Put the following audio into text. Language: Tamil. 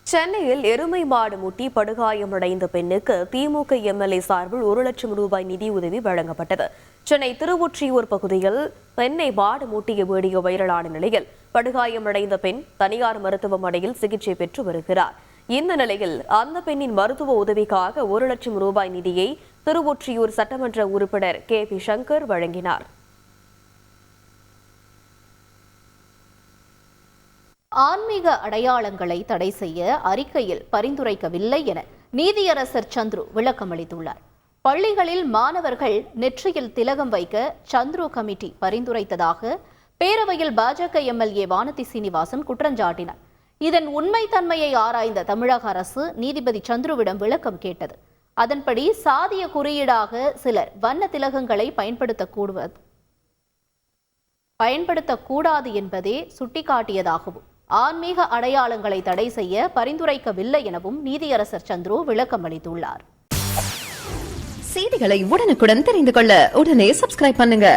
சென்னையில் எருமை மாடு முட்டி படுகாயமடைந்த பெண்ணுக்கு திமுக எம்எல்ஏ சார்பில் 1 லட்சம் ரூபாய் நிதியுதவி வழங்கப்பட்டது. சென்னை திருவொற்றியூர் பகுதியில் பெண்ணை மாடு முட்டிய வீடியோ வைரலான நிலையில் படுகாயமடைந்த பெண் தனியார் மருத்துவமனையில் சிகிச்சை பெற்று வருகிறார். இந்த நிலையில் அந்த பெண்ணின் மருத்துவ உதவிக்காக 1 லட்சம் ரூபாய் நிதியை திருவொற்றியூர் சட்டமன்ற உறுப்பினர் KP சங்கர் வழங்கினார். ஆன்மீக அடையாளங்களை தடை செய்ய அறிக்கையில் பரிந்துரைக்கவில்லை என நீதியரசர் சந்துரு விளக்கமளித்துள்ளார். பள்ளிகளில் மாணவர்கள் நெற்றியில் திலகம் வைக்க சந்துரு கமிட்டி பரிந்துரைத்ததாக பேரவையில் பாஜக எம்எல்ஏ வானதி சீனிவாசன் குற்றஞ்சாட்டினார். இதன் உண்மைத்தன்மையை ஆராய்ந்த தமிழக அரசு நீதிபதி சந்துருவிடம் விளக்கம் கேட்டது. அதன்படி சாதிய குறியீடாக சிலர் வண்ண திலகங்களை பயன்படுத்தக்கூடாது என்பதே சுட்டிக்காட்டியதாகவும் ஆன்மீக அடையாளங்களை தடை செய்ய பரிந்துரைக்கவில்லை எனவும் நீதியரசர் சந்துரு விளக்கம் அளித்துள்ளார். செய்திகளை உடனுக்குடன் தெரிந்து கொள்ள உடனே சப்ஸ்கிரைப் பண்ணுங்க.